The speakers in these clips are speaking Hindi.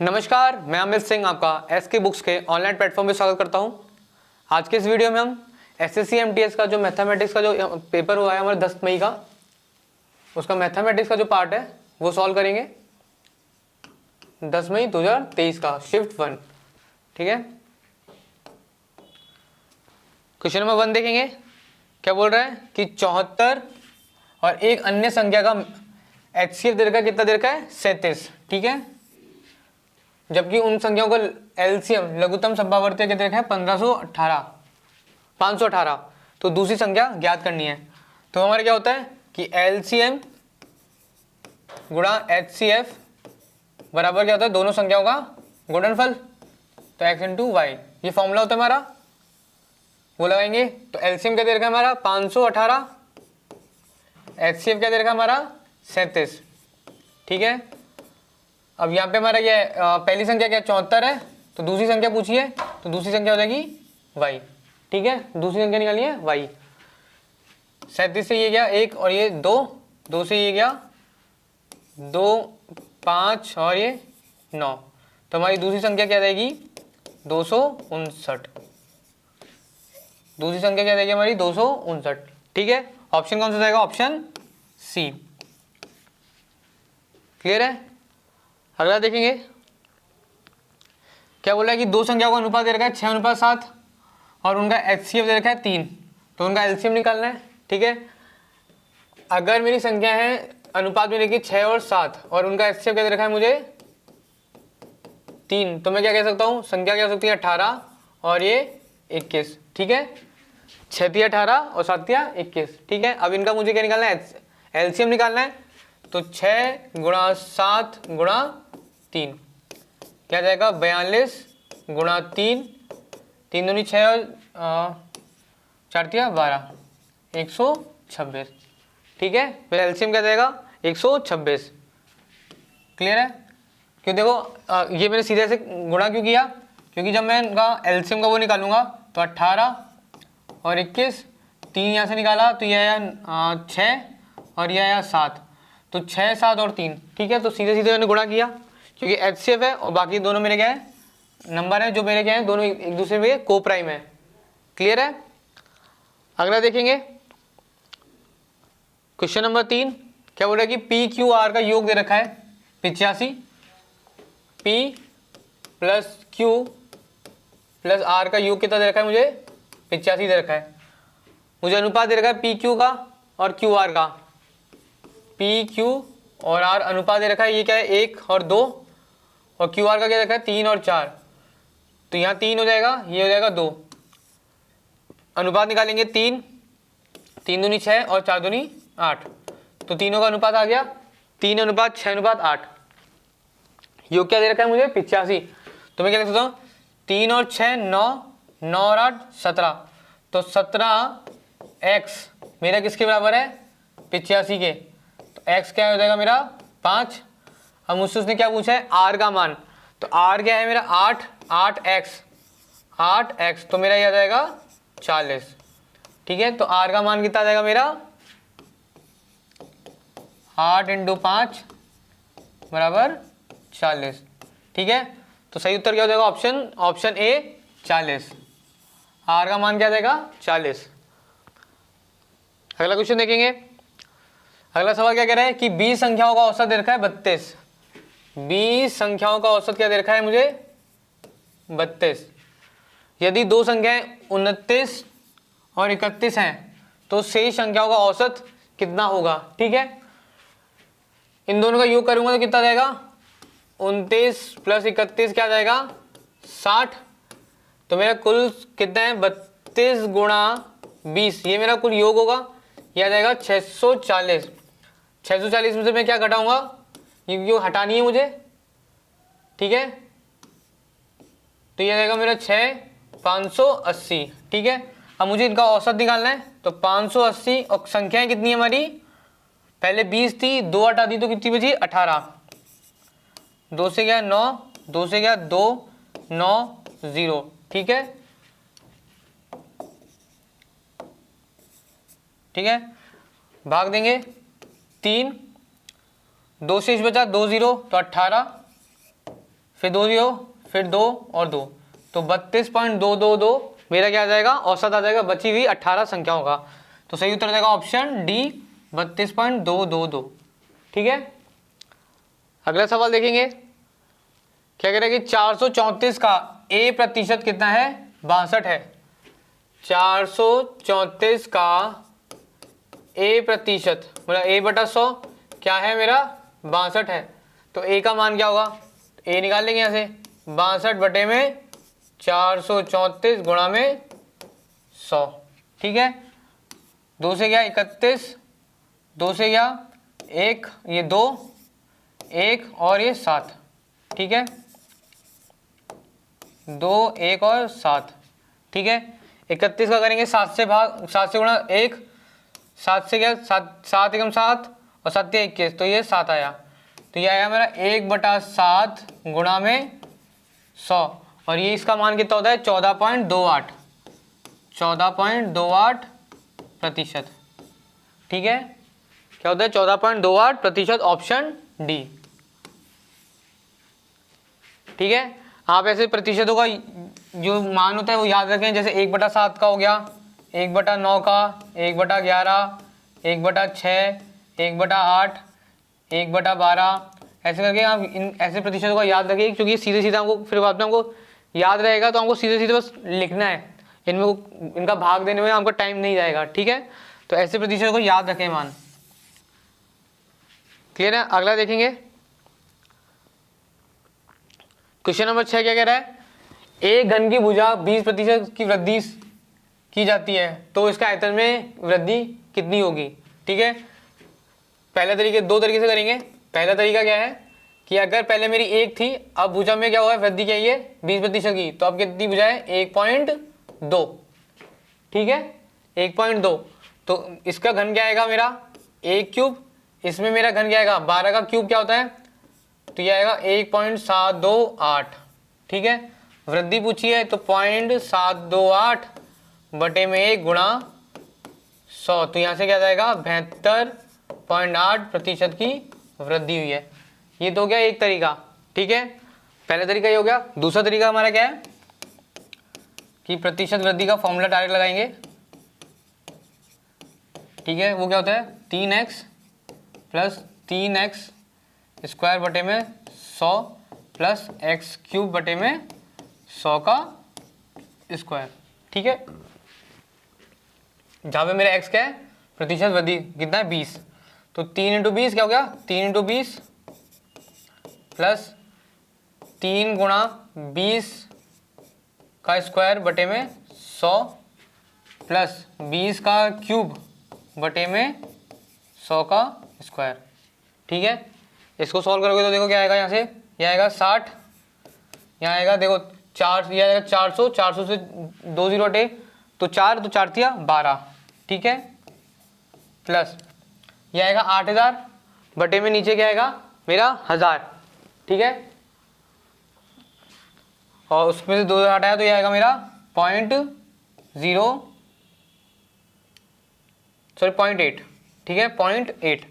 नमस्कार, मैं अमित सिंह आपका एसके बुक्स के ऑनलाइन प्लेटफॉर्म पे स्वागत करता हूं। आज के इस वीडियो में हम एसएससी एमटीएस का जो मैथमेटिक्स का जो पेपर हुआ है हमारे 10 मई का, उसका मैथमेटिक्स का जो पार्ट है वो सॉल्व करेंगे। 10 मई 2023 का शिफ्ट 1। ठीक है, क्वेश्चन नंबर 1 देखेंगे। क्या बोल रहा है कि 74 और एक अन्य संख्या का एचसीएफ दे रखा है। कितना दे रखा है? 37। ठीक है, जबकि उन संख्याओं का एलसीएम लघुत्तम संभावर्ती क्या दे रखा है? 518। तो दूसरी संख्या ज्ञात करनी है। तो हमारा क्या होता है कि एलसीएम गुणा एचसीएफ बराबर क्या होता है? दोनों संख्याओं का गुणनफल। तो x इंटू वाई, ये फॉर्मूला होता है हमारा, वो लगाएंगे। तो एलसीएम क्या दे रखा है हमारा? 518। एचसीएफ क्या दे रखा है हमारा? 37। ठीक है, अब यहाँ पे हमारा ये पहली संख्या क्या 74 है, तो दूसरी संख्या पूछी है, तो दूसरी संख्या हो जाएगी y। ठीक है, दूसरी संख्या निकालनी है y। 37 से ये गया 1 और ये 2, 2 से ये गया 2, 5 और ये 9। तो हमारी दूसरी संख्या क्या रहेगी? 259। दूसरी संख्या क्या रहेगी हमारी? 259। ठीक है, ऑप्शन कौन सा जाएगा? ऑप्शन सी। क्लियर है? अगला देखेंगे। क्या बोला है कि दो संख्याओं का अनुपात दे रखा है 6:7 और उनका एचसीएफ दे रखा है 3। तो उनका एलसीएम निकालना है। ठीक है, अगर मेरी संख्या है अनुपात में देखिए 6 और 7 और उनका एचसीएफ क्या दे रखा है मुझे? 3, तो मैं क्या कह सकता हूँ? संख्या क्या हो सकती है? 18 और ये 21। ठीक है, 6 × 18 और 7 × 21। ठीक है, अब इनका मुझे क्या निकालना है? एलसीएम निकालना है। तो 6 × 7 × 3 क्या जाएगा? 42 × 3, 3 दूनी 6 और 4 × 12, 126। ठीक है, फिर एलसीएम क्या जाएगा? 126। क्लियर है? क्यों देखो ये मैंने सीधे से गुणा क्यों किया? क्योंकि जब मैं इनका एलसीएम का वो निकालूंगा तो 18 और 21, 3 यहाँ से निकाला तो यह आया 6 और यह आया 7, तो 6, 7 और 3। ठीक है, तो सीधे सीधे मैंने गुणा किया क्योंकि एचसीएफ है और बाकी दोनों मेरे क्या है? नंबर है जो मेरे क्या है? दोनों एक दूसरे में को प्राइम है। क्लियर है? अगला देखेंगे क्वेश्चन नंबर 3। क्या बोल रहा है कि पी क्यू आर का योग दे रखा है 85। P plus Q plus R का योग कितना दे रखा है मुझे? 85 दे रखा है। मुझे अनुपात दे रखा है पी क्यू का और क्यू आर का। पी क्यू और आर अनुपात दे रखा है, ये क्या है? 1 और 2, और क्यू आर का क्या रखा है? 3 और 4। तो यहाँ 3 हो जाएगा, ये हो जाएगा 2। अनुपात निकालेंगे 3, 3 दूनी 6 और 4 दूनी 8। तो तीनों का अनुपात आ गया 3:6:8। योग क्या दे रखा है मुझे? 85। तो मैं क्या लिख सकता हूँ? 3 और 6 9, 9 और 8 17। तो 17x मेरा किसके बराबर है? 85 के। तो x क्या हो जाएगा मेरा? 5। अब मुझसे उसने क्या पूछा है? r का मान। तो r क्या है मेरा? 8x। तो मेरा ये आ जाएगा 40। ठीक है, तो r का मान कितना आ जाएगा मेरा? 8 × 5 बराबर 40। ठीक है, तो सही उत्तर क्या हो जाएगा? Option A 40। r का मान क्या आ जाएगा? 40। अगला क्वेश्चन देखेंगे। अगला सवाल क्या कह रहा है कि 20 संख्याओं का औसत दे रखा है 32। 20 संख्याओं का औसत क्या दे रखा है मुझे? 32। यदि दो संख्याएं 29 और 31 हैं तो शेष संख्याओं का औसत कितना होगा? ठीक है, इन दोनों का योग करूंगा तो कितना जाएगा? 29 + 31 क्या जाएगा? 60। तो मेरा कुल कितना है? 32 × 20, ये मेरा कुल योग होगा। यह आ जाएगा 640। 640 में से मैं क्या घटाऊंगा? ये हटानी है मुझे। ठीक है, तो ये आएगा मेरा 6 580। ठीक है, अब मुझे इनका औसत निकालना है। तो 580 और संख्याएं कितनी है हमारी? पहले 20 थी, 2 हटा दी तो कितनी बची? 18। 2 से गया 9, 2 से गया 2, 9 0। ठीक है, भाग देंगे 3, 2 शेष बचा 2 0, तो 18। फिर 2 0, फिर 2 और 2, तो 32.222 मेरा क्या आ जाएगा, औसत आ जाएगा बची हुई 18 संख्याओं का। तो सही उत्तर देगा ऑप्शन डी 32.222। ठीक है, अगला सवाल देखेंगे। क्या कह रहा है कि 434 का ए प्रतिशत कितना है, 62 है। 434 का ए प्रतिशत मतलब ए बटा 100 क्या है मेरा, 62 है। तो ए का मान क्या होगा, ए निकाल लेंगे यहाँ से, 62 बटे में 434 गुणा में 100। ठीक है, 2 से गया 31, 2 से गया 1, ये 2, 1 और ये 7। ठीक है, 2 1 और 7। ठीक है, 31 का करेंगे 7 से भाग, 7 से गुणा 1, 7 से गया 7, 7 एकम 7 और 7 21, तो ये 7 आया। तो ये आया मेरा 1/7 गुणा में 100, और ये इसका मान कितना होता है 14.28, 14.28%। ठीक है, क्या होता है 14.28%, ऑप्शन डी। ठीक है, आप ऐसे प्रतिशतों का जो मान होता है वो याद रखें, जैसे 1/7 का हो गया, 1/9 का, 1/11, 1/6, 1/8, 1/12, ऐसे करके आप इन ऐसे प्रतिशतों का याद रखिए, क्योंकि सीधे सीधे हमको फिर बाद में हमको याद रहेगा, तो हमको सीधे सीधे बस लिखना है, इनमें इनका भाग देने में हमको टाइम नहीं जाएगा। ठीक है, तो ऐसे प्रतिशतों को याद रखें मान। क्लियर है, अगला देखेंगे। क्वेश्चन नंबर 6 क्या कह रहा है, एक घन की भुजा 20% की वृद्धि की जाती है, तो इसका आयतन में वृद्धि कितनी होगी। ठीक है, पहले तरीके, 2 तरीके से करेंगे। पहला तरीका क्या है कि अगर पहले मेरी 1 थी, अब भुजा में क्या हुआ है, वृद्धि क्या है 20% की, तो अब कितनी भुजा है 1.2। ठीक है, 1.2, तो इसका घन क्या आएगा मेरा 1 क्यूब, इसमें मेरा घन क्या आएगा 12 का क्यूब क्या होता है, तो ये आएगा 1.728। ठीक है, वृद्धि पूछी है तो 0.728 बटे में 1 गुणा 100, तो यहाँ से क्या जाएगा 72.8% की वृद्धि हुई है। ये तो हो गया एक तरीका। ठीक है, पहला तरीका ये हो गया। दूसरा तरीका हमारा क्या है कि प्रतिशत वृद्धि का फॉर्मूला डायरेक्ट लगाएंगे। ठीक है, वो क्या होता है 3x प्लस 3x स्क्वायर बटे में 100 प्लस x क्यूब बटे में 100 का स्क्वायर। ठीक है, जहाँ पे मेरा x क्या है, प्रतिशत वृद्धि कितना है 20, तो 3 × 20 क्या हो गया 3 × 20 प्लस 3 गुणा 20 का स्क्वायर बटे में 100 प्लस 20 का क्यूब बटे में 100 का स्क्वायर। ठीक है, इसको सॉल्व करोगे तो देखो क्या आएगा, यहाँ से ये आएगा 60, यहाँ आएगा देखो 4, ये आएगा 400, 400 से 2 0 हटे तो 4, तो 4 थिया 12। ठीक है, प्लस ये आएगा 8000 बटे में नीचे क्या आएगा मेरा 1000। ठीक है, और उसमें से 2000 हटाया तो ये आएगा मेरा 0.8। ठीक है, 0.8।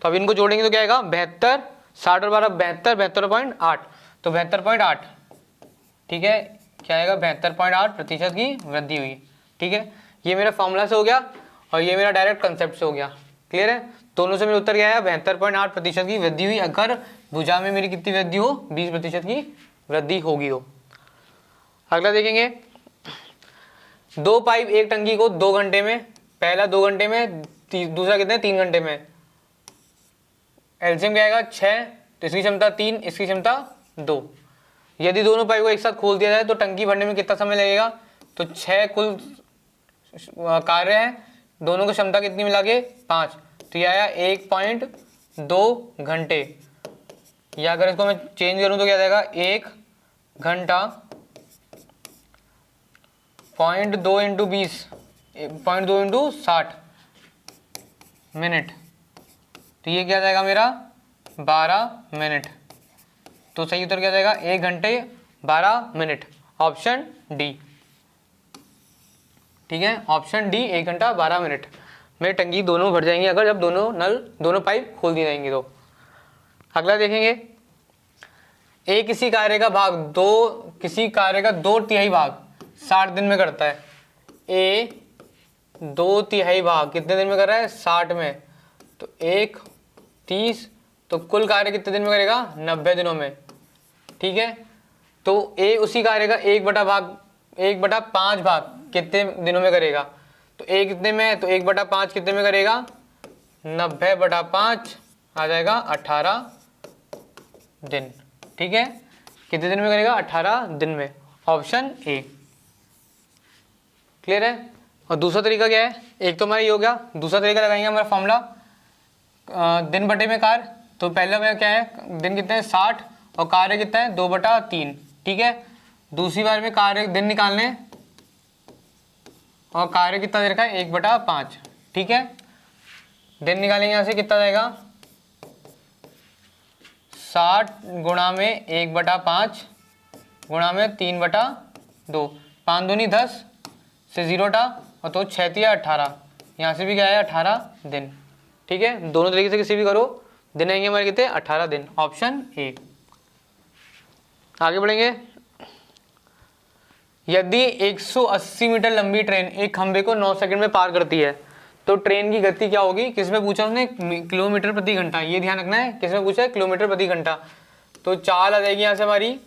तो अब इनको जोड़ेंगे तो क्या आएगा 72, 60 और 12 72, 72.8, तो 72.8। ठीक है, क्या आएगा 72.8% की वृद्धि हुई। ठीक है, ये मेरा फॉर्मूला से हो गया और ये मेरा डायरेक्ट कंसेप्ट से हो गया। क्लियर है, दोनों से मेरा उत्तर क्या आया 72.8% की वृद्धि हुई, अगर भुजा में मेरी कितनी वृद्धि हो 20% की वृद्धि होगी हो। अगला देखेंगे, 2 पाइप एक टंकी को 2 घंटे में, पहला 2 घंटे में, दूसरा कितने 3 घंटे में, एलसीएम क्या आएगा 6, तो इसकी क्षमता 3, इसकी क्षमता 2। यदि दोनों पाइप को एक साथ खोल दिया जाए तो टंकी भरने में कितना समय लगेगा, तो 6 कुल कार्य है, दोनों की क्षमता कितनी मिला के 5, तो यह आया 1.2 घंटे। या अगर इसको मैं चेंज करूं तो क्या जाएगा 1 घंटा 0.2 × 20, 0.2 × 60 मिनट, तो ये क्या जाएगा मेरा 12 मिनट। तो सही उत्तर क्या जाएगा 1 घंटे 12 मिनट, ऑप्शन डी। ठीक है, ऑप्शन डी 1 घंटा 12 मिनट में टंकी दोनों भर जाएंगी अगर जब दोनों पाइप खोल दी जाएंगी तो। अगला देखेंगे, ए किसी कार्य का भाग किसी कार्य का 2/3 भाग 60 दिन में करता है। ए 2/3 भाग कितने दिन में कर रहा है? 60 में। तो 1 30, तो कुल कार्य कितने दिन में करेगा? 90 दिनों में। ठीक है, तो ए उसी कार्य का 1/5 भाग कितने दिनों में करेगा? तो ए कितने में है? तो 1/5 कितने में करेगा? 90/5 आ जाएगा 18 दिन। ठीक है, कितने दिन में करेगा? 18 दिन में। ऑप्शन ए क्लियर है। और दूसरा तरीका क्या है? एक तो हमारा ये हो गया, दूसरा तरीका लगाएंगे हमारा फॉर्मूला दिन बटे में कार्य। तो पहले में क्या है? दिन कितने हैं? 60 और कार्य कितना है? 2/3। ठीक है, दूसरी बार में कार्य दिन निकालने और कार्य कितना दे रखा है? 1/5। ठीक है, दिन निकालेंगे यहाँ से, कितना जाएगा? 60 गुणा में 1/5 गुणा में 3/2, 5 दूनी 10 से 0 टा और तो 6 तिया 18, यहाँ से भी क्या है? 18 दिन। ठीक है, दोनों तरीके से किसी भी करो, दिन आएंगे हमारे कितने? 18 दिन। Option A. आगे बढ़ेंगे। यदि 180 मीटर लंबी ट्रेन एक खंबे को 9 सेकंड में पार करती है तो ट्रेन की गति क्या होगी? किसमें पूछा हमने? किलोमीटर प्रति घंटा। ये ध्यान रखना है, किसमें पूछा है? किलोमीटर प्रति घंटा। तो चाल आ जाएगी यहाँ से हमारी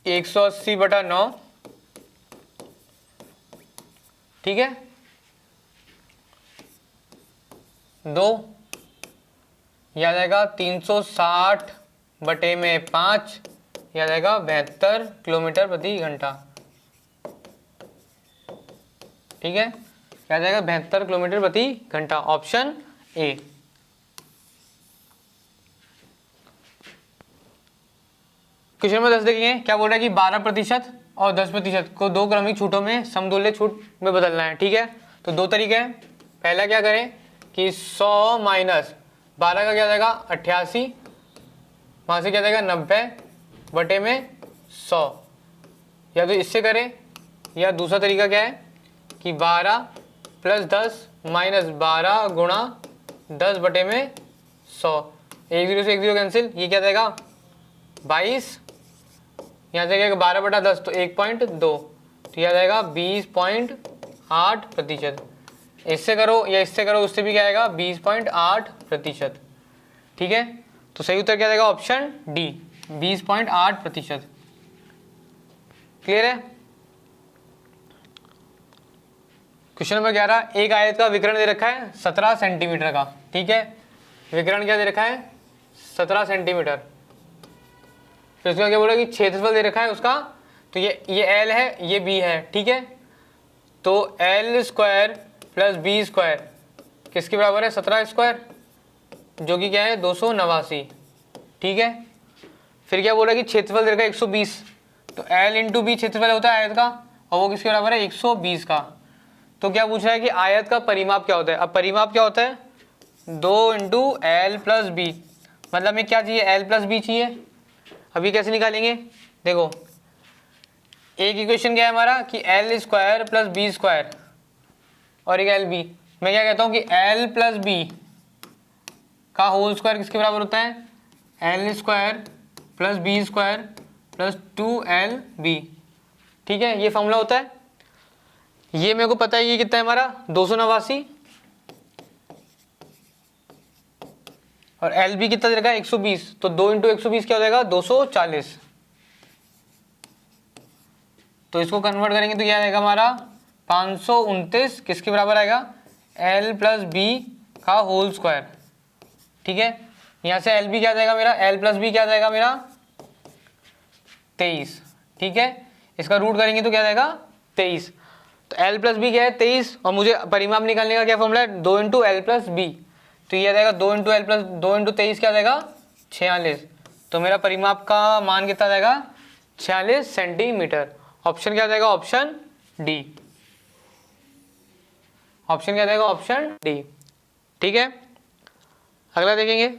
180/9। ठीक है, 2 यह आ जाएगा 360/5, यह आ जाएगा 72 किलोमीटर प्रति घंटा। ठीक है, क्या आ जाएगा? 72 किलोमीटर प्रति घंटा। Option A. क्वेश्चन में 10 देखेंगे, क्या बोल रहा है कि 12% और 10% को 2 क्रमिक छूटों में समतुल्य छूट में बदलना है। ठीक है, तो 2 तरीके हैं। पहला क्या करें कि 100 माइनस 12 का क्या जाएगा? 88, वहाँ से क्या जाएगा? 90/100। या तो इससे करें, या दूसरा तरीका क्या है कि 12 + 10 माइनस 12 गुणा 10/100। 1 0 से 1 0 कैंसिल, ये क्या जाएगा? 22, यहाँ से क्या? 12/10 तो 1.2, तो यह जाएगा 20.8%। इससे करो या इससे करो, उससे भी क्या आएगा? 20.8%। ठीक है, तो सही उत्तर क्या जाएगा? Option D, 20.8%। क्लियर है। क्वेश्चन नंबर 11, एक आयत का विकर्ण दे रखा है 17 सेंटीमीटर का। ठीक है, विकर्ण क्या दे रखा है? 17 सेंटीमीटर। फिर उसका क्या बोला कि क्षेत्रफल दे रखा है उसका, तो ये L है, ये B है। ठीक है, तो L² + B² किसके बराबर है? 17², जो कि क्या है? 289। ठीक है, फिर क्या बोला कि क्षेत्रफल दे रखा है 120, तो L × B क्षेत्रफल होता है आयत का, और वो किसके बराबर है? 120 का। तो क्या पूछ रहा है कि आयत का परिमाप क्या होता है? अब परिमाप क्या होता है? 2 × L + B, मतलब हमें क्या चाहिए? L + B चाहिए। अभी कैसे निकालेंगे? देखो, एक इक्वेशन क्या है हमारा कि L² + B² और एक LB। मैं क्या कहता हूँ कि L + B का होल स्क्वायर किसके बराबर होता है? L² + B² + 2LB। ठीक है, ये फॉर्मूला होता है। ये मेरे को पता है, ये कितना है हमारा? 289, और LB कितना दे रखा है? 120, तो 2 × 120 क्या हो जाएगा? 240। तो इसको कन्वर्ट करेंगे तो क्या आएगा हमारा? 529 किसके बराबर आएगा? L + B का होल स्क्वायर। ठीक है, यहाँ से LB क्या आ जाएगा मेरा? L + B क्या आ जाएगा मेरा? 23। ठीक है, इसका रूट करेंगे तो क्या जाएगा? 23। तो L + B क्या है? 23, और मुझे परिमाप निकालने का क्या फॉर्मूला है? 2 × L + B, तो ये आ जाएगा 2 × 23 क्या आ जाएगा? 46। तो मेरा परिमाप का मान कितना आ जाएगा? 46 सेंटीमीटर। ऑप्शन क्या आ जाएगा? Option D. ऑप्शन क्या आ जाएगा? Option D. ठीक है, अगला देखेंगे।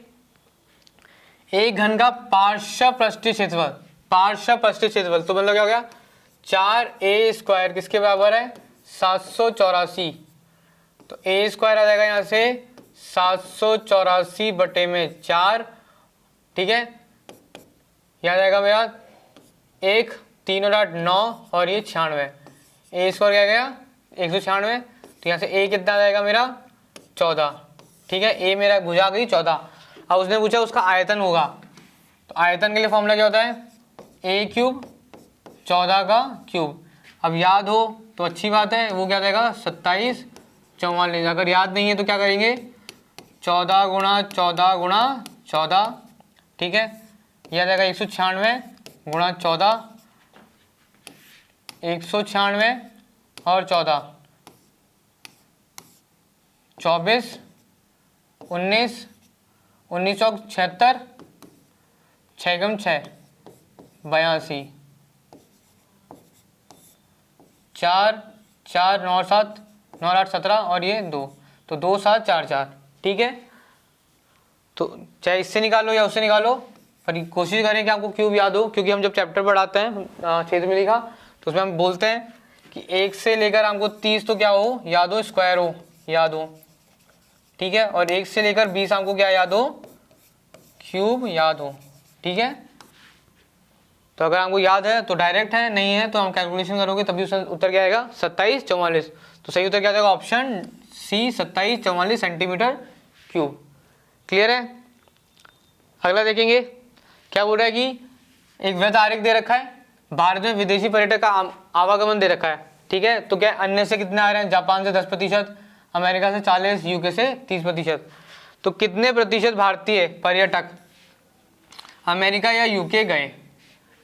एक घन का पार्श्व पृष्ठीय क्षेत्रफल, पार्श्व पृष्ठीय क्षेत्रफल, तो मतलब क्या हो गया? 4a² किसके बराबर है? 784। तो a² आ जाएगा यहाँ से 784/4। ठीक है, यहाँ जाएगा मेरा 1, 3 और 8 9 और ये 96, ए स्क्वायर क्या गया 196। तो यहाँ से ए कितना जाएगा मेरा 14, ठीक है, ए मेरा भुजा गई 14। अब उसने पूछा उसका आयतन होगा, तो आयतन के लिए फॉर्मूला क्या होता है ए क्यूब 14 का क्यूब। अब याद हो तो अच्छी बात है, वो क्या देगा 27 44। अगर याद नहीं है तो क्या करेंगे 14 गुणा 14 गुणा 14, ठीक है, यह जाएगा 196 गुणा 14, 196 और 14 24 19 19 चौक 76, 6 कम 6 82, 4 4 9 7 9 8 17 और ये 2, तो 2 7 4 4, ठीक है। तो चाहे इससे निकालो या उससे निकालो, पर कोशिश करें कि आपको क्यूब याद हो, क्योंकि हम जब चैप्टर पढ़ाते हैं क्षेत्र में लिखा तो उसमें हम बोलते हैं कि 1 से लेकर हमको 30 तो क्या हो याद हो स्क्वायर हो याद हो, ठीक है, और 1 से लेकर 20 हमको क्या याद हो क्यूब याद हो, ठीक है। तो अगर हमको याद है तो डायरेक्ट है, नहीं है तो हम कैलकुलेशन करोगे तभी उत्तर क्या आएगा 27 44। तो सही उत्तर क्या जाएगा option C 27 44 centimetre cube. Clear है। अगला देखेंगे क्या बोल रहा है कि एक वृत्त आरेख दे रखा है, भारत में विदेशी पर्यटक का आवागमन दे रखा है, ठीक है। तो क्या अन्य से कितने आ रहे हैं, जापान से 10%, अमेरिका से 40, यूके से 30%। तो कितने प्रतिशत भारतीय पर्यटक अमेरिका या यूके गए,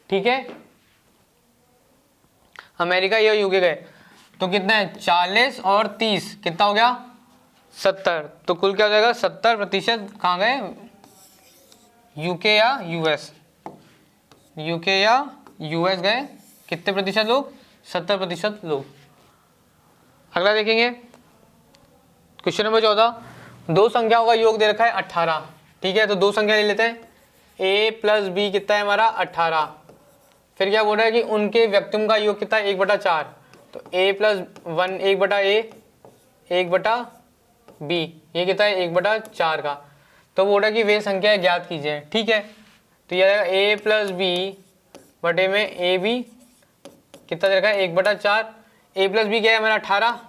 ठीक है, अमेरिका या यूके गए, तो कितना है 40 और 30 कितना हो गया 70। तो कुल क्या हो जाएगा 70% कहाँ गए यूके या यूएस, यूके या यूएस गए। कितने प्रतिशत लोग 70% लोग। अगला देखेंगे क्वेश्चन नंबर 14, दो संख्याओं का योग दे रखा है 18, ठीक है। तो दो संख्या ले लेते हैं, a प्लस बी कितना है हमारा 18। फिर क्या बोल रहा है कि उनके व्यक्तियों का योग कितना है 1/4। तो a प्लस 1 1/a 1/b ये कितना है 1/4 का। तो बोल रहा है कि वे संख्या ज्ञात कीजिए, ठीक है। तो यह a प्लस बी बटे में ए बी कितना दे रखा है 1/4। a प्लस बी क्या है हमारा 18,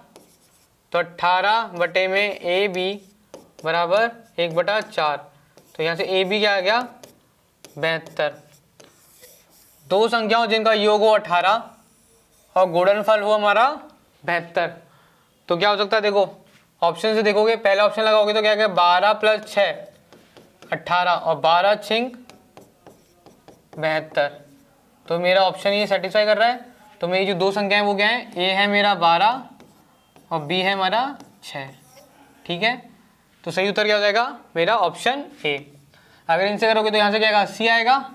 तो 18 बटे में ए बी बराबर 1/4। तो यहाँ से ए बी क्या आ गया 72। दो संख्याओं जिनका योग हो 18 और गुणनफल हो हमारा 72, तो क्या हो सकता है देखो ऑप्शन से देखोगे, पहला ऑप्शन लगाओगे तो क्या क्या 12 प्लस 6 18 और 12 छिंक 72। तो मेरा ऑप्शन ये सेटिस्फाई कर रहा है। तो मेरी जो दो संख्याएं वो क्या है, ए है मेरा 12 और बी है हमारा 6, ठीक है। तो सही उत्तर क्या हो जाएगा मेरा ऑप्शन ए। अगर इनसे करोगे तो यहाँ से क्या आएगा 80 आएगा,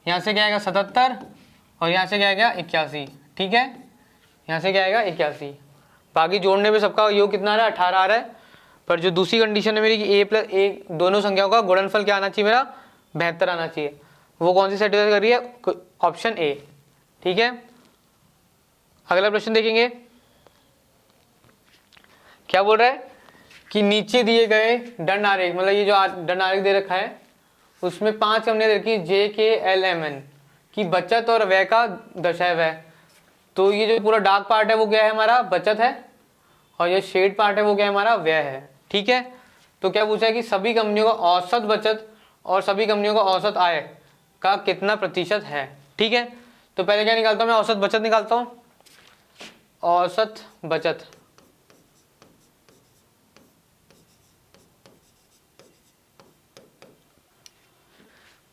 यहाँ से क्या आएगा 77 और यहाँ से क्या आएगा 81, ठीक है। यहाँ से क्या आएगा 81। बाकी जोड़ने में सबका योग कितना आ रहा है 18 आ रहा है, पर जो दूसरी कंडीशन है मेरी कि a प्लस ए दोनों संख्याओं का गुणनफल क्या आना चाहिए मेरा 72 आना चाहिए, वो कौन सी सेटिस्फाई कर रही है ऑप्शन ए, ठीक है। अगला प्रश्न देखेंगे क्या बोल रहा है कि नीचे दिए गए दंड आरेख, मतलब ये जो दंड आरेख दे रखा है उसमें 5 हमने दे रखी जे के एल एम एन की बचत और व्यय का दर्शाया हुआ है। तो ये जो पूरा डार्क पार्ट है वो क्या है हमारा बचत है और ये शेड पार्ट है वो क्या है हमारा व्यय है, ठीक है। तो क्या पूछा है कि सभी कंपनियों का औसत बचत और सभी कंपनियों का औसत आय का कितना प्रतिशत है, ठीक है। तो पहले क्या निकालता हूँ मैं औसत बचत निकालता हूँ, औसत बचत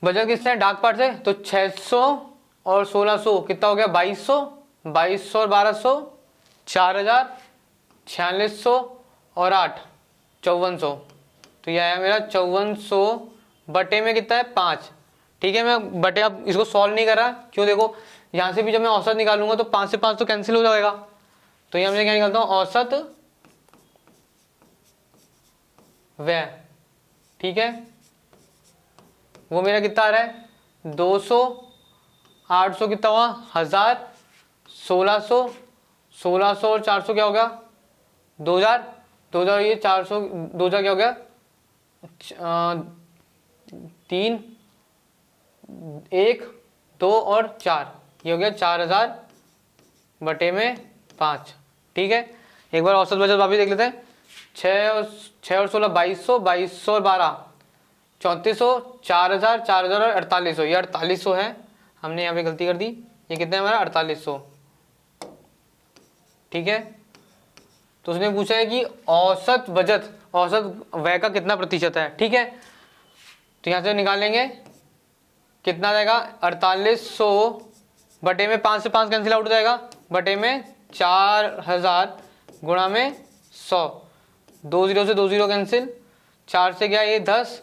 बचत किससे है डार्क पार्ट से, तो 600 और 1600 कितना हो गया 2200, 2200 और 1200 4000, 4600 और 8 5400। तो यह आया मेरा 5400 बटे में कितना है 5, ठीक है। मैं बटे अब इसको सॉल्व नहीं कर रहा, क्यों देखो यहाँ से भी जब मैं औसत निकालूंगा तो 5 से 5 तो कैंसिल हो जाएगा। तो यहाँ मैं क्या निकालता हूँ औसत व्यय, ठीक है। वो मेरा कितना आ रहा है 200, 800 कितना हुआ 1000, 1600, 1600 और 400 क्या हो गया 2000, 2000 ये 400 2000 क्या हो गया 3 1 2 और 4, ये हो गया 4000 बटे में 5। ठीक है, एक बार औसत बचत वापस देख लेते हैं। 6 और 16 2200, 2200 और 12 3400, 4000, 4000 और 4800, ये 4800 है, हमने यहाँ पे गलती कर दी। ये कितना है हमारा 4800। ठीक है, तो उसने पूछा है कि औसत बचत, औसत व्यय का कितना प्रतिशत है। ठीक है, तो यहाँ से निकालेंगे कितना आ जाएगा 4800 बटे में 5 से 5 कैंसिल आउट हो जाएगा, बटे में 4000 गुणा में 100, 2 0 से 2 0 कैंसिल, 4 से गया ये 10,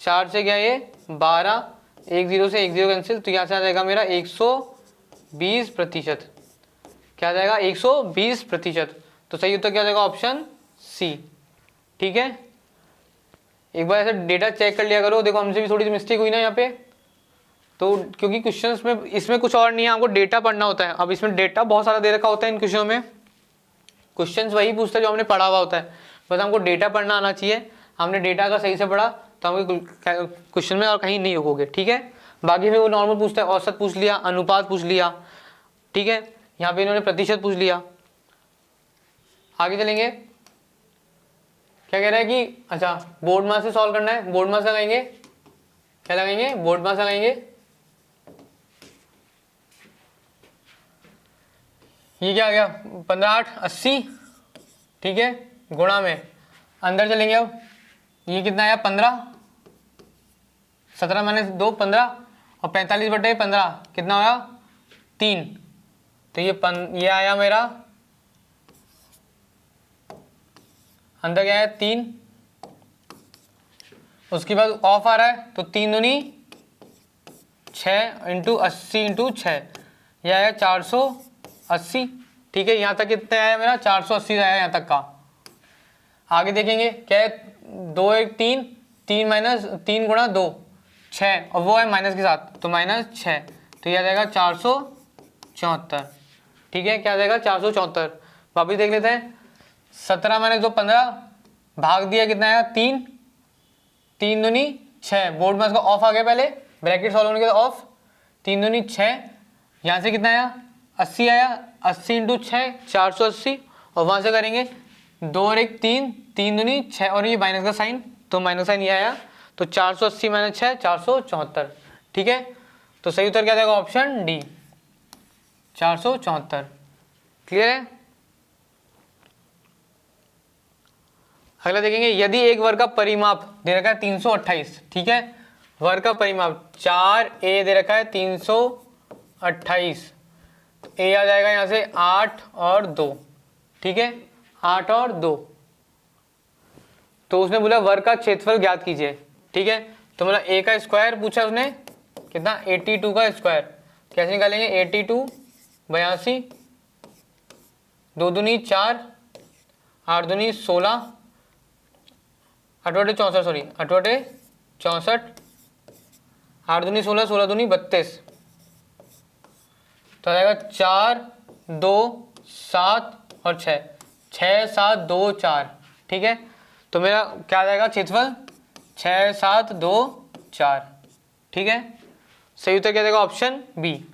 4 से गया ये 12, 1 0 से 1 0 कैंसिल, तो यहाँ से आ जाएगा मेरा 120%। क्या आ जाएगा 120%। तो सही उत्तर क्या आ जाएगा ऑप्शन सी। ठीक है, एक बार ऐसे डेटा चेक कर लिया करो। देखो हमसे भी थोड़ी सी मिस्टेक हुई ना यहाँ पे, तो क्योंकि क्वेश्चंस में इसमें कुछ और नहीं है, आपको डेटा पढ़ना होता है। अब इसमें डेटा बहुत सारा दे रखा होता है इन क्वेश्चनों में, क्वेश्चंस वही पूछता है जो हमने पढ़ा हुआ होता है, बस हमको डेटा पढ़ना आना चाहिए। हमने डेटा अगर सही से पढ़ा तो हम क्वेश्चन में और कहीं नहीं होगे। ठीक है, बाकी में वो नॉर्मल पूछता है, औसत पूछ लिया, अनुपात पूछ लिया। ठीक है, यहाँ पे इन्होंने प्रतिशत पूछ लिया। आगे चलेंगे, क्या कह रहा है कि अच्छा बोर्ड मास से सॉल्व करना है। बोर्ड मास लगाएंगे, क्या लगाएंगे, बोर्ड मास लगाएंगे। ये क्या आ गया 15 8 80। ठीक है, गुणा में अंदर चलेंगे। अब ये कितना आया 15, 17 मैंने 2 15 और 45 बटे 15 कितना आया 3। तो ये आया मेरा अंदर क्या है 3, उसके बाद ऑफ आ रहा है तो 3 दूनी 6 इंटू 80 इंटू 6, यह आया 480। ठीक है, यहाँ तक कितने आया मेरा 480 आया यहाँ तक का। आगे देखेंगे क्या है 2 1 3, 3 माइनस 3 गुणा 2 6, और वो है माइनस के साथ तो -6, तो यह आ जाएगा 474। ठीक है, क्या आ जाएगा 474। वापिस देख लेते हैं, 17 माइनस 2 15, भाग दिया कितना आया 3, 3 दूनी 6, बोर्ड में इसका ऑफ आ गया, पहले ब्रैकेट सॉल्व होने के बाद ऑफ, 3 दूनी 6, यहाँ से कितना आया 80 आया, 80 इंटू 6 480, और वहाँ से करेंगे 2 और 1 3, 3 दूनी 6 और ये माइनस का साइन, तो माइनस साइन ये आया, तो 480 माइनस 6 474। ठीक है, तो सही उत्तर क्या जाएगा ऑप्शन डी 474। क्लियर है। अगला देखेंगे, यदि एक वर्ग का परिमाप दे रखा है 328। ठीक है, वर्ग का परिमाप 4a दे रखा है 328, तो a आ जाएगा यहाँ से 8 और 2। ठीक है, 8 और 2, तो उसने बोला वर्ग का क्षेत्रफल ज्ञात कीजिए। ठीक है, तो मतलब a का स्क्वायर पूछा उसने कितना 82 का स्क्वायर, कैसे निकालेंगे 82 82, 2 दूनी 4, 8 दूनी 16, 8 बटे 64, सॉरी 8 बटे 64, 8 दूनी 16, 16 दूनी 32, तो आ जाएगा 4 2 7 और 6, 6 7 2 4। ठीक है, तो मेरा क्या आ जाएगा क्षेत्रफल 6 7 2 4। ठीक है, सही उत्तर क्या देगा ऑप्शन बी।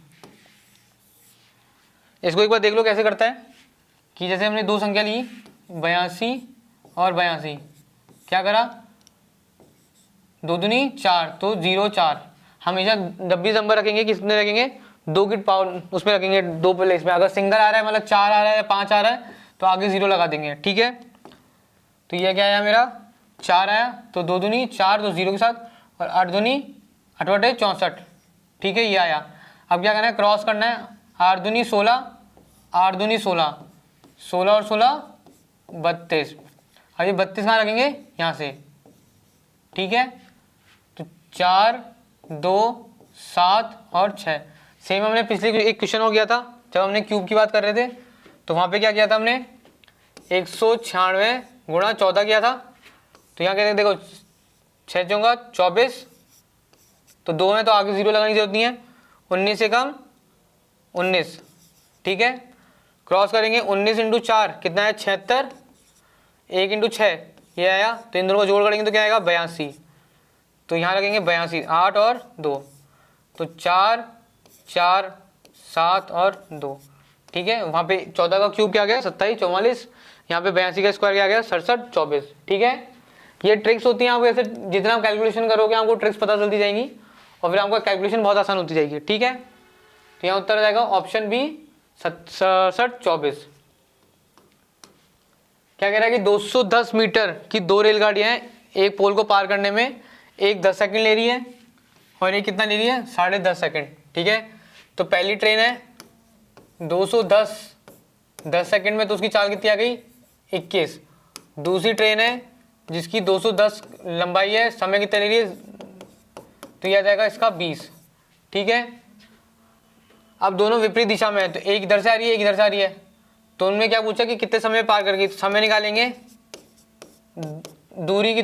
इसको एक बार देख लो कैसे करता है, कि जैसे हमने दो संख्या ली 82 और 82, क्या करा 2 दूनी 4, तो 0 4, हमेशा जब भी नंबर रखेंगे किसमें रखेंगे 2 की पावर उसमें रखेंगे, 2 प्लेस में। अगर सिंगल आ रहा है मतलब 4 आ रहा है या 5 आ रहा है तो आगे 0 लगा देंगे। ठीक है, तो यह क्या आया मेरा 4 आया, तो 2 दूनी 4 तो 0 के साथ, और 8 दूनी 8 बटे 64। ठीक है, ये आया। अब क्या करना है क्रॉस करना है, 8 दूनी 16, 8 दूनी 16, 16 और 16 32, अब ये 32 कहाँ रखेंगे यहाँ से। ठीक है, तो 4 2 7 और 6, सेम हमने पिछले एक क्वेश्चन हो गया था जब हमने क्यूब की बात कर रहे थे, तो वहाँ पे क्या किया था हमने 196 गुणा 14 किया था। तो यहाँ कहते हैं देखो 6 चौंगा 24, तो 2 में तो आगे 0 लगाने की जरूरत नहीं है, 19 से कम 19। ठीक है, क्रॉस करेंगे 19 इंटू 4 कितना है 76, 1 इंटू 6 ये आया, तो इन दोनों को जोड़ करेंगे तो क्या आएगा 82, तो यहाँ लगेंगे 82, 8 और 2, तो 4 4, 7 और 2, ठीक है। वहाँ पे 14 का क्यूब क्या आ गया 27, 44, यहाँ पे 82 का स्क्वायर क्या आ गया 67, 24, ठीक है। ये ट्रिक्स होती हैं, आपको ऐसे जितना आप कैलकुलेशन करोगे आपको ट्रिक्स पता चलती जाएंगी और फिर आपका कैलकुलेशन बहुत आसान होती जाएगी, ठीक है। तो यहाँ उत्तर आ जाएगा ऑप्शन बी 67, 24। क्या कह रहा है कि 210 मीटर की 2 रेलगाड़ियां हैं, एक पोल को पार करने में एक 10 सेकंड ले रही है और एक कितना ले रही है 10.5 सेकंड, ठीक है। तो पहली ट्रेन है 210 10 सेकंड में, तो उसकी चाल कितनी आ गई 21। दूसरी ट्रेन है जिसकी 210 लंबाई है, समय कितना ले रही है, तो यह आ जाएगा इसका 20, ठीक है। अब दोनों विपरीत दिशा में है, तो एक इधर से आ रही है एक इधर से आ रही है, तो उनमें क्या पूछा कि कितने समय पार करके, तो समय निकालेंगे दूरी की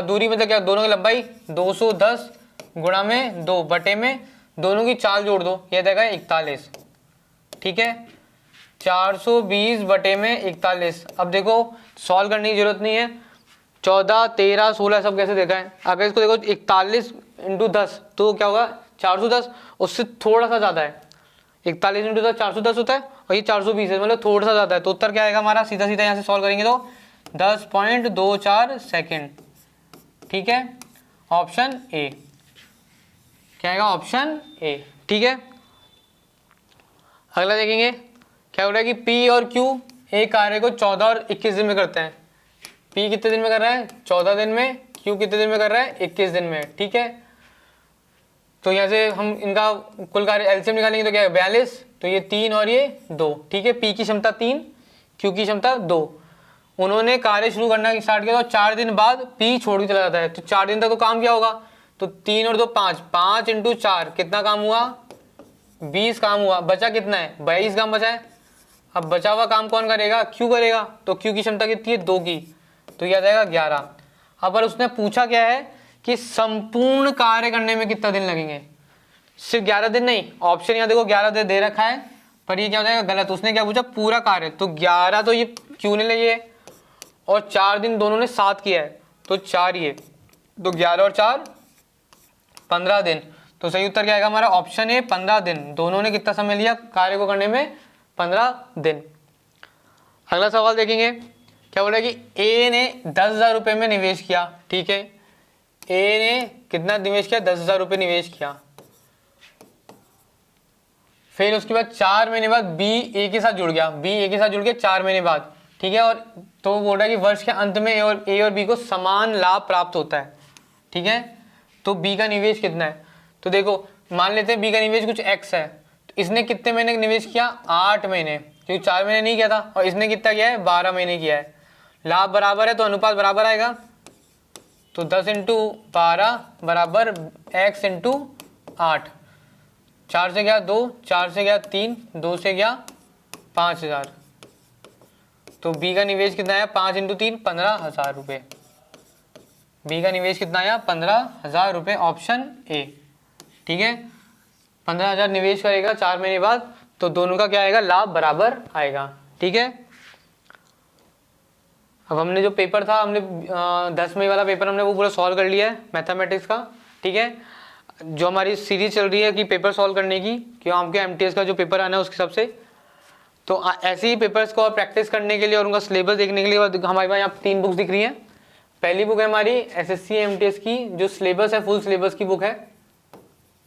दूरी मतलब क्या, दोनों की लंबाई 210 गुणा में 2 बटे में दोनों की चाल जोड़ दो, यह देगा 41, ठीक है। 420 बटे में 41। अब देखो सॉल्व करने की जरूरत नहीं है, 14, 13, 16 सब कैसे देखा है। अगर इसको देखो 41 × 10 तो क्या होगा 410, उससे थोड़ा सा ज़्यादा है, 41 × 10 410 होता है और ये 420 है, मतलब थोड़ा सा ज़्यादा है। तो उत्तर क्या आएगा हमारा, सीधा सीधा यहाँ से सॉल्व करेंगे तो 10.24 सेकेंड, ठीक है। ऑप्शन ए क्या आएगा, ऑप्शन ए, ठीक है। अगला देखेंगे क्या हो रहा है कि P और Q एक कार्य को 14 और 21 दिन में करते हैं। P कितने दिन में कर रहा है 14 दिन में, Q कितने दिन में कर रहा है 21 दिन में, ठीक है। तो यहाँ से हम इनका कुल कार्य एलसीएम निकालेंगे तो क्या है 42, तो ये 3 और ये 2, ठीक है। P की क्षमता 3, Q की क्षमता 2। उन्होंने कार्य शुरू करना स्टार्ट किया तो 4 दिन बाद P छोड़ के चला जाता है, तो 4 दिन तक तो काम क्या होगा, तो 3 और 2 5, 5 × 4 कितना काम हुआ 20 काम हुआ, बचा कितना है 22 काम बचा है। अब बचा हुआ काम कौन करेगा, Q करेगा, तो Q की क्षमता कितनी है 2 की, तो यह आ जाएगा 11। अब पर उसने पूछा क्या है कि संपूर्ण कार्य करने में कितना दिन लगेंगे, सिर्फ 11 दिन नहीं, ऑप्शन यहाँ देखो 11 दिन दे रखा है पर ये क्या हो जाएगा गलत, उसने क्या पूछा पूरा कार्य, तो 11 तो ये Q ने लिए और 4 दिन दोनों ने साथ किया है तो 4 ये, तो 11 और 4 15 दिन। तो सही उत्तर क्या आएगा हमारा ऑप्शन ए 15 दिन। दोनों ने कितना समय लिया कार्य को करने में 15 दिन। अगला सवाल देखेंगे क्या बोला कि ए ने 10,000 रुपये में निवेश किया, ठीक है। ए ने कितना निवेश किया 10,000 रुपये निवेश किया, फिर उसके बाद 4 महीने बाद बी ए के साथ जुड़ गया, बी ए के साथ जुड़ गया 4 महीने बाद, ठीक है। और तो बोल रहा है कि वर्ष के अंत में ए और बी को समान लाभ प्राप्त होता है, ठीक है। तो बी का निवेश कितना है, तो देखो मान लेते हैं बी का निवेश कुछ एक्स है, तो इसने कितने महीने का निवेश किया 8 महीने, क्योंकि 4 महीने नहीं किया था, और इसने कितना किया है 12 महीने किया है। लाभ बराबर है तो अनुपात बराबर आएगा, तो 10 × 12 बराबर x × 8, 4 से गया 2, 4 से गया 3, 2 से गया 5,000, तो बी का निवेश कितना आया 5 × 3 15,000 रुपये। बी का निवेश कितना आया 15,000 रुपये, ऑप्शन ए, ठीक है। 15,000 निवेश करेगा 4 महीने बाद, तो दोनों का क्या आएगा लाभ बराबर आएगा, ठीक है। अब हमने जो पेपर था हमने 10 मई वाला पेपर हमने वो पूरा सॉल्व कर लिया है मैथमेटिक्स का, ठीक है। जो हमारी सीरीज चल रही है कि पेपर सॉल्व करने की, कि आपके एमटीएस का जो पेपर आना है उसके हिसाब से, तो ऐसे ही पेपर्स को और प्रैक्टिस करने के लिए और उनका सिलेबस देखने के लिए हमारे पास यहाँ 3 बुक्स दिख रही हैं। पहली बुक है हमारी एसएससी एमटीएस की, जो सिलेबस है फुल सिलेबस की बुक है,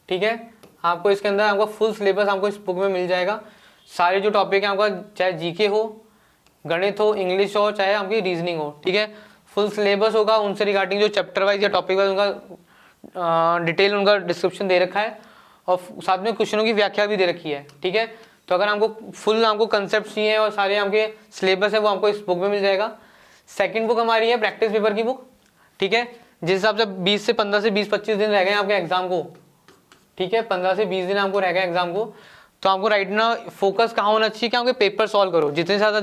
ठीक है। आपको इसके अंदर आपको फुल सिलेबस आपको इस बुक में मिल जाएगा। सारे जो टॉपिक हैं आपका चाहे जीके हो, गणित हो, इंग्लिश हो, चाहे आपकी रीजनिंग हो, ठीक है। फुल सिलेबस होगा, उनसे रिगार्डिंग जो चैप्टर वाइज या टॉपिक वाइज उनका डिटेल उनका डिस्क्रिप्शन दे रखा है और साथ में क्वेश्चनों की व्याख्या भी दे रखी है, ठीक है। तो अगर आपको फुल आपको कंसेप्ट चाहिए और सारे आपके सिलेबस है वो आपको इस बुक में मिल जाएगा। सेकंड बुक हमारी है प्रैक्टिस पेपर की बुक, ठीक है। जिस हिसाब से 20 से 15 से 20-25 दिन रह गए आपके एग्जाम को, ठीक है। 15 से 20 दिन आपको रह गए एग्जाम को, तो आपको राइट ना फोकस कहाँ होना चाहिए कि आपके पेपर सॉल्व करो। जितने ज़्यादा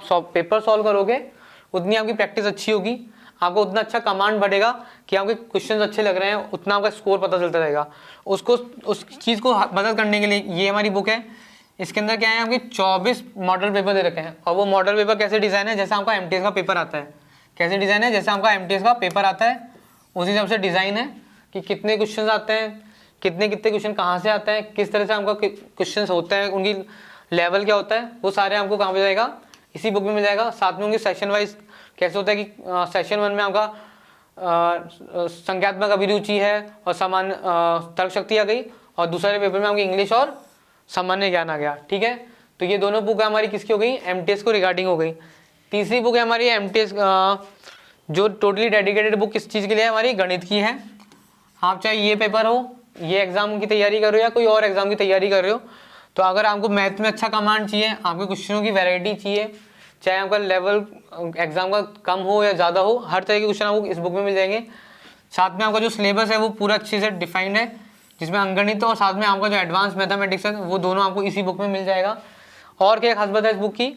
आप पेपर सॉल्व करोगे उतनी आपकी प्रैक्टिस अच्छी होगी, आपको उतना अच्छा कमांड बढ़ेगा कि आपके क्वेश्चन अच्छे लग रहे हैं, उतना आपका स्कोर पता चलता रहेगा। उसको उस चीज़ को मदद करने के लिए ये हमारी बुक है। इसके अंदर क्या है आपके 24 मॉडल पेपर दे रखे हैं, और वो मॉडल पेपर कैसे डिज़ाइन है जैसा आपका एमटीएस का पेपर आता है। कैसे डिज़ाइन है जैसा आपका एमटीएस का पेपर आता है उसी हिसाब से डिज़ाइन है कि कितने क्वेश्चन आते हैं, कितने कितने क्वेश्चन कहाँ से आते हैं, किस तरह से हमको क्वेश्चन होते हैं, उनकी लेवल क्या होता है, वो सारे हमको कहाँ पे जाएगा, इसी बुक में मिल जाएगा। साथ में उनके सेशन वाइज कैसे होता है कि सेशन 1 में आपका संख्यात्मक अभिरुचि है और सामान्य तर्क शक्ति आ गई, और दूसरे पेपर में आपकी इंग्लिश और सामान्य ज्ञान आ गया। ठीक है, तो ये दोनों बुक हमारी किसकी हो गई, एमटीएस को रिगार्डिंग हो गई। तीसरी बुक है हमारी एमटीएस जो टोटली डेडिकेटेड बुक किस चीज़ के लिए है, हमारी गणित की है। आप चाहे ये पेपर हो, ये एग्जाम की तैयारी कर रहे हो या कोई और एग्जाम की तैयारी कर रहे हो, तो अगर आपको मैथ में अच्छा कमांड चाहिए, आपके क्वेश्चनों की वैरायटी चाहिए, चाहे आपका लेवल एग्जाम का कम हो या ज़्यादा हो, हर तरह के क्वेश्चन आपको इस बुक में मिल जाएंगे। साथ में आपका जो सिलेबस है वो पूरा अच्छे से डिफाइंड है, जिसमें अंकगणित और साथ में आपका जो एडवांस मैथमेटिक्स है वो दोनों आपको इसी बुक में मिल जाएगा। और क्या खास बात है इस बुक की,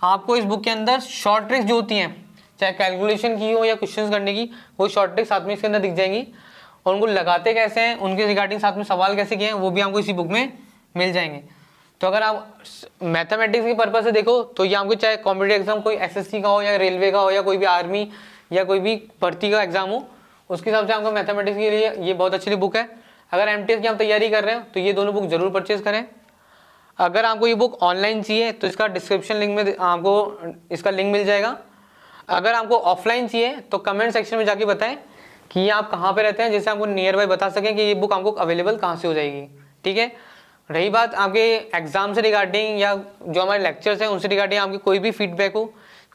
आपको इस बुक के अंदर शॉर्ट ट्रिक्स जो होती हैं, चाहे कैलकुलेशन की हो या क्वेश्चंस करने की, वो शॉर्ट ट्रिक्स साथ में इसके अंदर दिख जाएंगी, और उनको लगाते कैसे हैं, उनके रिगार्डिंग साथ में सवाल कैसे किए हैं, वो भी आपको इसी बुक में मिल जाएंगे। तो अगर आप मैथमेटिक्स के पर्पज से देखो तो ये आपको चाहे कॉम्पिटिटिव एग्जाम कोई एसएससी का हो या रेलवे का हो या कोई भी आर्मी या कोई भी भर्ती का एग्जाम हो, उसके हिसाब से आपको मैथमेटिक्स के लिए ये बहुत अच्छी बुक है। अगर एमटीएस की आप तैयारी कर रहे हो तो ये दोनों बुक जरूर परचेज करें। अगर आपको ये बुक ऑनलाइन चाहिए तो इसका डिस्क्रिप्शन लिंक में आपको इसका लिंक मिल जाएगा। अगर आपको ऑफलाइन चाहिए तो कमेंट सेक्शन में जाके बताएं कि ये आप कहाँ पे रहते हैं, जिससे आपको नियर बाय बता सकें कि ये बुक आपको अवेलेबल कहाँ से हो जाएगी। ठीक है, रही बात आपके एग्जाम से रिगार्डिंग या जो हमारे लेक्चर्स हैं उनसे रिगार्डिंग आपकी कोई भी फीडबैक हो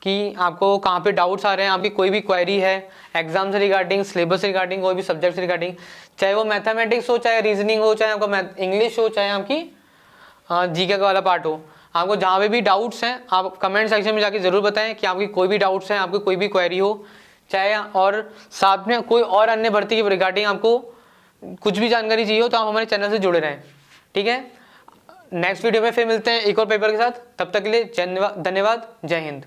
कि आपको कहाँ पे डाउट्स आ रहे हैं, आपकी कोई भी क्वेरी है एग्जाम से रिगार्डिंग, सिलेबस से रिगार्डिंग, कोई भी सब्जेक्ट से रिगार्डिंग, चाहे वो मैथमेटिक्स हो, चाहे रीजनिंग हो, चाहे आपका इंग्लिश हो, चाहे आपकी जीके का वाला पार्ट हो, आपको जहाँ पे भी डाउट्स हैं आप कमेंट सेक्शन में जाके ज़रूर बताएं कि आपकी कोई भी डाउट्स हैं, आपकी कोई भी क्वेरी हो, चाहे और साथ में कोई और अन्य भर्ती के रिगार्डिंग आपको कुछ भी जानकारी चाहिए हो तो आप हमारे चैनल से जुड़े रहें। ठीक है, नेक्स्ट वीडियो में फिर मिलते हैं एक और पेपर के साथ, तब तक के लिए धन्यवाद, जय हिंद।